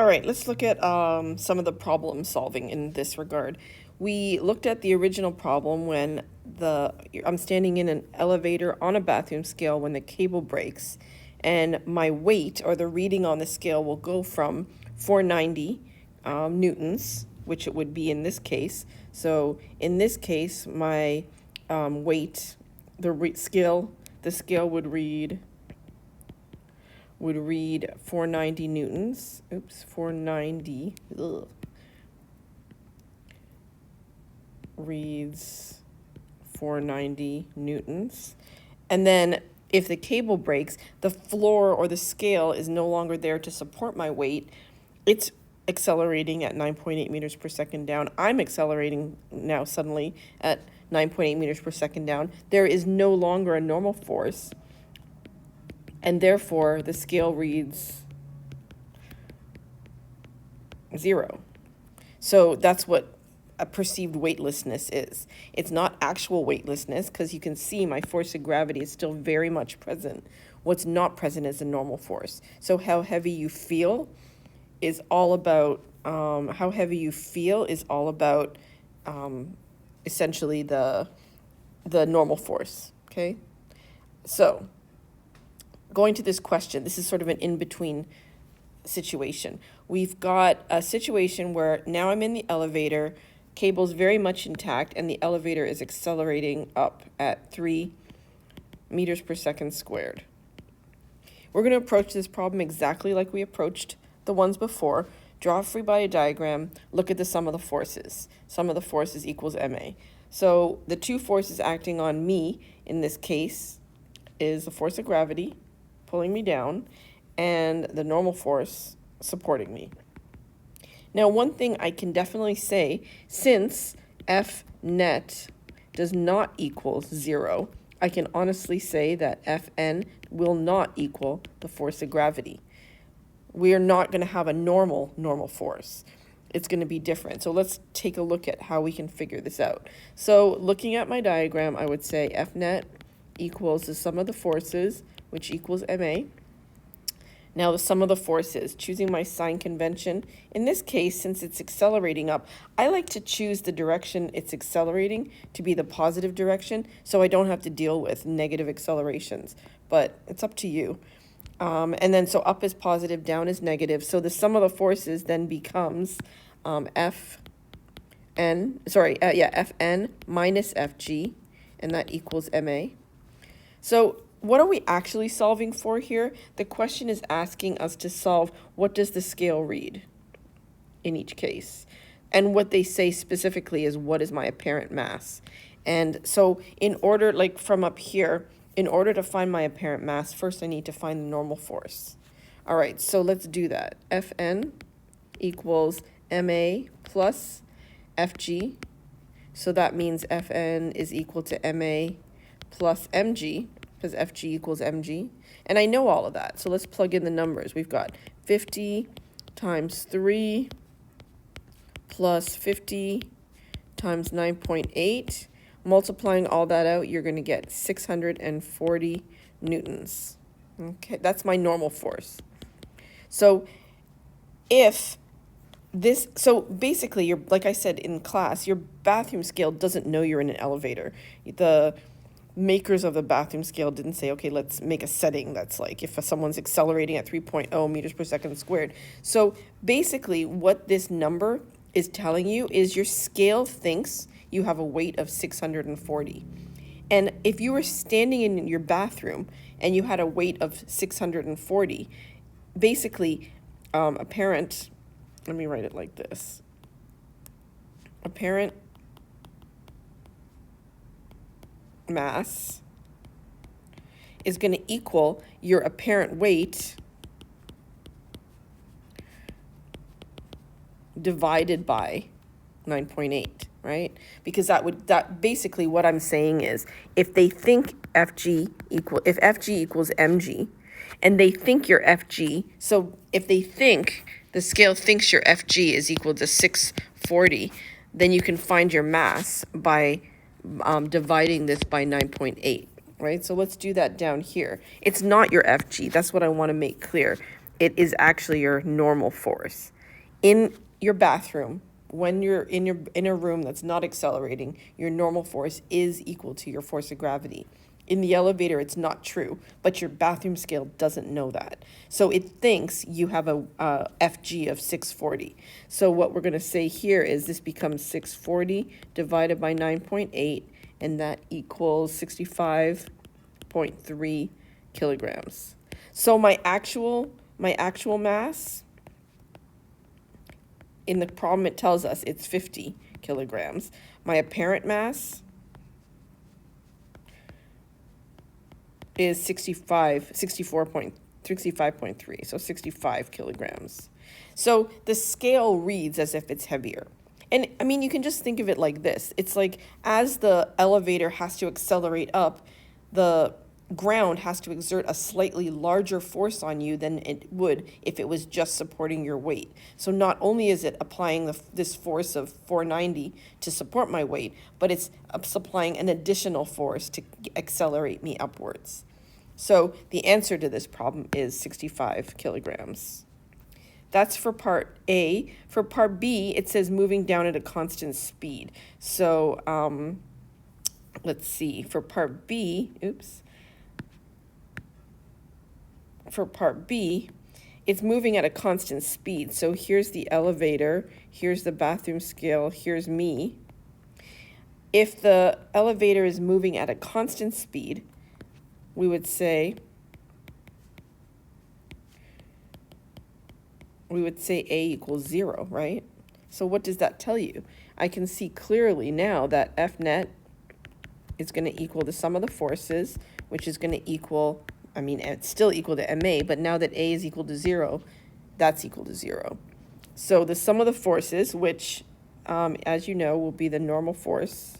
All right, let's look at some of the problem solving in this regard. We looked at the original problem when I'm standing in an elevator on a bathroom scale when the cable breaks, and my weight or the reading on the scale will go from 490 newtons, which it would be in this case. So in this case, my weight, the scale would read 490 newtons. Oops, 490. Ugh. Reads 490 newtons. And then if the cable breaks, the floor or the scale is no longer there to support my weight. It's accelerating at 9.8 meters per second down. I'm accelerating now suddenly at 9.8 meters per second down. There is no longer a normal force, and therefore the scale reads 0. So that's what a perceived weightlessness is. It's not actual weightlessness, because you can see my force of gravity is still very much present. What's not present is the normal force. So how heavy you feel is all about essentially the normal force. Okay, so going to this question, this is sort of an in-between situation. We've got a situation where now I'm in the elevator, cable's very much intact, and the elevator is accelerating up at 3 meters per second squared. We're going to approach this problem exactly like we approached the ones before. Draw a free body diagram, look at the sum of the forces. Sum of the forces equals ma. So the two forces acting on me in this case is the force of gravity pulling me down and the normal force supporting me. Now, one thing I can definitely say, since F net does not equal 0, I can honestly say that Fn will not equal the force of gravity. We are not going to have a normal force. It's going to be different. So let's take a look at how we can figure this out. So looking at my diagram, I would say F net equals the sum of the forces, which equals ma. Now the sum of the forces, choosing my sign convention. In this case, since it's accelerating up, I like to choose the direction it's accelerating to be the positive direction, so I don't have to deal with negative accelerations, but it's up to you. And then so up is positive, down is negative, so the sum of the forces then becomes Fn minus Fg, and that equals ma. So what are we actually solving for here? The question is asking us to solve what does the scale read in each case. And what they say specifically is what is my apparent mass. And so in order, like from up here, in order to find my apparent mass, first I need to find the normal force. All right, so let's do that. Fn equals ma plus Fg. So that means Fn is equal to ma plus mg, because Fg equals mg. And I know all of that, so let's plug in the numbers. We've got 50 times 3 plus 50 times 9.8. Multiplying all that out, you're going to get 640 newtons. Okay, that's my normal force. So so basically, like I said in class, your bathroom scale doesn't know you're in an elevator. The makers of the bathroom scale didn't say, okay, let's make a setting that's like if someone's accelerating at 3.0 meters per second squared. So basically what this number is telling you is your scale thinks you have a weight of 640. And if you were standing in your bathroom and you had a weight of 640, basically apparent, let me write it like this, apparent mass is going to equal your apparent weight divided by 9.8, right? Because that basically what I'm saying is if Fg equals mg and they think your Fg, so if they think the scale thinks your Fg is equal to 640, then you can find your mass by dividing this by 9.8, right? So let's do that down here. It's not your Fg. That's what I want to make clear. it is actually your normal force. In your bathroom, when you're in a room that's not accelerating, your normal force is equal to your force of gravity. In the elevator, it's not true, but your bathroom scale doesn't know that. So it thinks you have a FG of 640. So what we're going to say here is this becomes 640 divided by 9.8, and that equals 65.3 kilograms. So my actual mass, in the problem it tells us it's 50 kilograms. My apparent mass is 65.3, so 65 kilograms. So the scale reads as if it's heavier. And I mean, you can just think of it like this. It's like as the elevator has to accelerate up, the ground has to exert a slightly larger force on you than it would if it was just supporting your weight. So not only is it applying this force of 490 to support my weight, but it's applying an additional force to accelerate me upwards. So the answer to this problem is 65 kilograms. That's for part A. For part B, it says moving down at a constant speed. So let's see. For part B, for part B, it's moving at a constant speed. So here's the elevator, here's the bathroom scale, here's me. If the elevator is moving at a constant speed, we would say A equals 0, right? So what does that tell you? I can see clearly now that F net is going to equal the sum of the forces, which is going to equal, I mean, it's still equal to MA, but now that A is equal to 0, that's equal to 0. So the sum of the forces, which, as you know, will be the normal force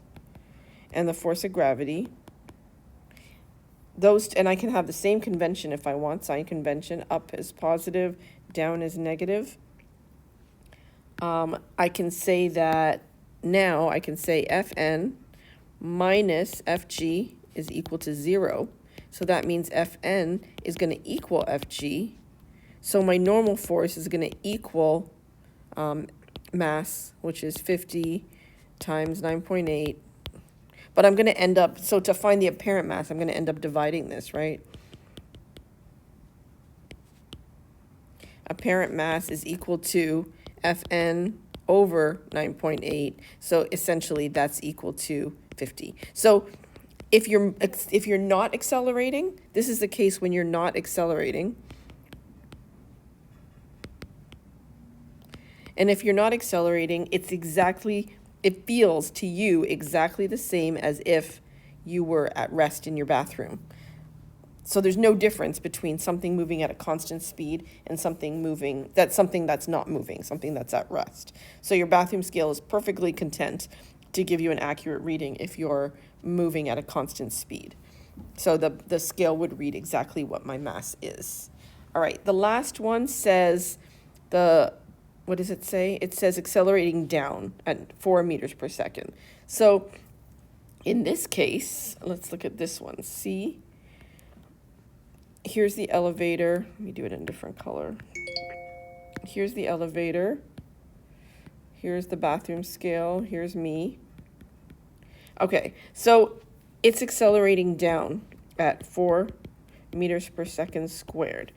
and the force of gravity, and I can have the same convention if I want, sign convention, up is positive, down is negative. I can say that now I can say Fn minus Fg is equal to 0. So that means Fn is going to equal Fg. So my normal force is going to equal mass, which is 50 times 9.8. But I'm going to end up, so to find the apparent mass, I'm going to end up dividing this, right? Apparent mass is equal to Fn over 9.8. So essentially that's equal to 50. So if you're not accelerating, this is the case when you're not accelerating. And if you're not accelerating, it feels to you exactly the same as if you were at rest in your bathroom. So there's no difference between something moving at a constant speed and something that's not moving, something that's at rest. So your bathroom scale is perfectly content to give you an accurate reading if you're moving at a constant speed. So the scale would read exactly what my mass is. All right, the last one says what does it say? It says accelerating down at 4 meters per second. So in this case, let's look at this one. See, here's the elevator. Let me do it in a different color. Here's the elevator. Here's the bathroom scale. Here's me. Okay, so it's accelerating down at 4 meters per second squared.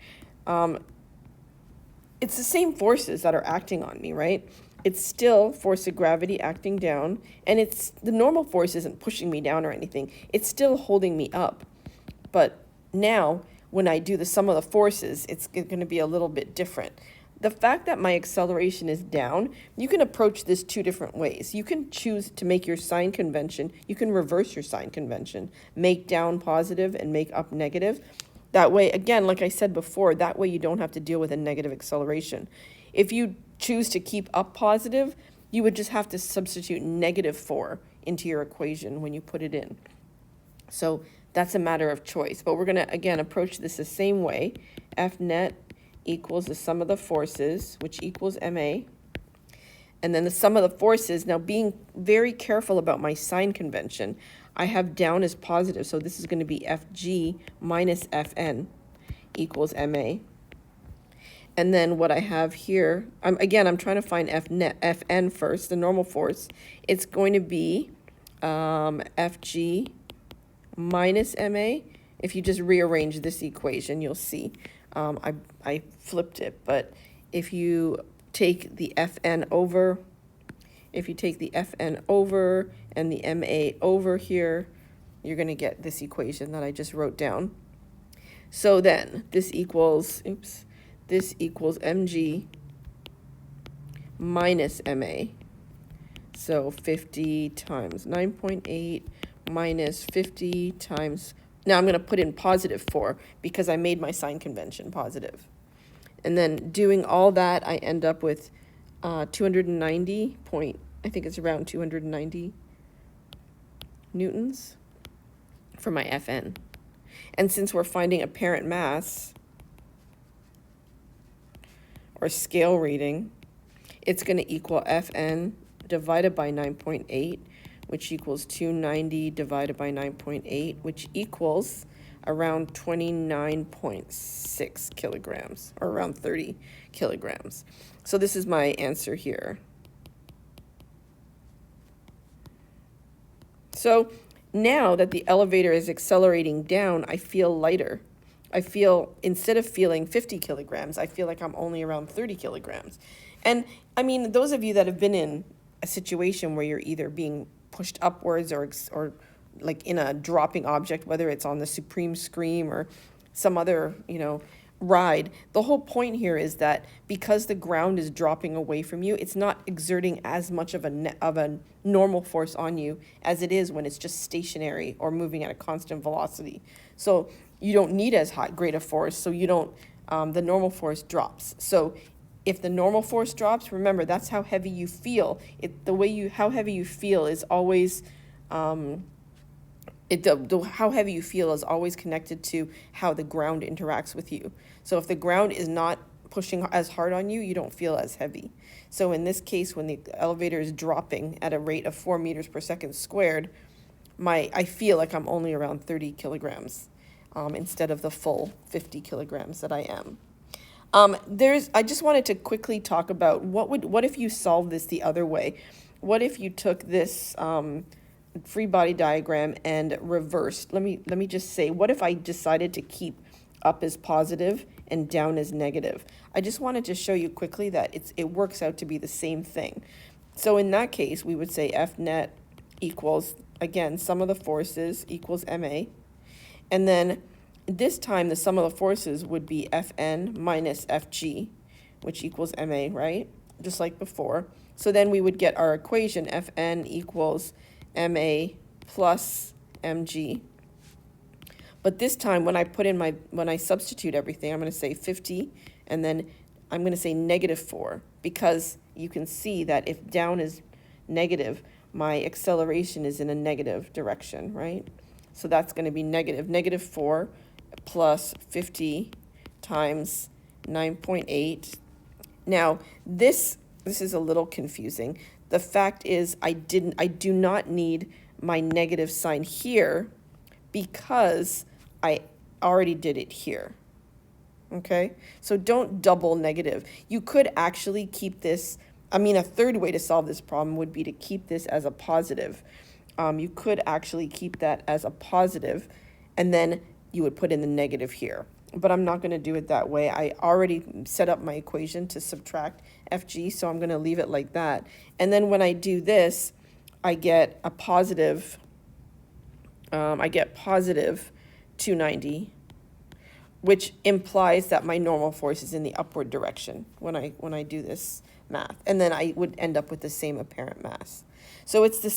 It's the same forces that are acting on me, right? It's still force of gravity acting down, and the normal force isn't pushing me down or anything. It's still holding me up. But now, when I do the sum of the forces, it's going to be a little bit different. The fact that my acceleration is down, you can approach this 2 different ways. You can choose to make your sign convention. You can reverse your sign convention, make down positive and make up negative. That way, again, like I said before, that way you don't have to deal with a negative acceleration. If you choose to keep up positive, you would just have to substitute -4 into your equation when you put it in. So that's a matter of choice. But we're going to, again, approach this the same way. F net equals the sum of the forces, which equals MA. And then the sum of the forces, now being very careful about my sign convention, I have down as positive, so this is going to be Fg minus Fn equals MA. And then what I have here, I'm trying to find Fn first, the normal force. It's going to be Fg minus ma. If you just rearrange this equation, you'll see. I flipped it, but if you take the Fn over, and the ma over here, you're going to get this equation that I just wrote down. So then this equals mg minus ma. So 50 times 9.8 minus 50 times, now I'm going to put in positive 4 because I made my sign convention positive. And then doing all that, I end up with 290 point, I think it's around 290 newtons for my Fn. And since we're finding apparent mass, or scale reading, it's going to equal Fn divided by 9.8, which equals 290 divided by 9.8, which equals around 29.6 kilograms, or around 30 kilograms. So this is my answer here. So now that the elevator is accelerating down, I feel lighter. I feel, instead of feeling 50 kilograms, I feel like I'm only around 30 kilograms. And I mean, those of you that have been in a situation where you're either being pushed upwards or like in a dropping object, whether it's on the Supreme Scream or some other, ride, the whole point here is that because the ground is dropping away from you, it's not exerting as much of a normal force on you as it is when it's just stationary or moving at a constant velocity. So you don't need as great a force, so you don't, the normal force drops. So if the normal force drops, remember, that's how heavy you feel. How heavy you feel is always, how heavy you feel is always connected to how the ground interacts with you. So if the ground is not pushing as hard on you, you don't feel as heavy. So in this case, when the elevator is dropping at a rate of 4 meters per second squared, I feel like I'm only around 30 kilograms instead of the full 50 kilograms that I am. I just wanted to quickly talk about what if you solve this the other way? What if you took this free body diagram and reversed? Let me just say, what if I decided to keep up as positive and down as negative? I just wanted to show you quickly that it works out to be the same thing. So in that case, we would say F net equals, again, sum of the forces equals ma. And then this time, the sum of the forces would be Fn minus Fg, which equals ma, right? Just like before. So then we would get our equation, Fn equals ma plus mg. But this time, when I substitute everything, I'm going to say 50, and then I'm going to say negative 4, because you can see that if down is negative, my acceleration is in a negative direction, right? So that's going to be negative 4 plus 50 times 9.8. Now, this is a little confusing. The fact is I do not need my negative sign here because I already did it here. Okay? So don't double negative. You could actually keep this, a third way to solve this problem would be to keep this as a positive. You could actually keep that as a positive, and then you would put in the negative here. But I'm not going to do it that way. I already set up my equation to subtract Fg, so I'm going to leave it like that. And then when I do this, I get a positive, 290, which implies that my normal force is in the upward direction when I do this math. And then I would end up with the same apparent mass. So it's the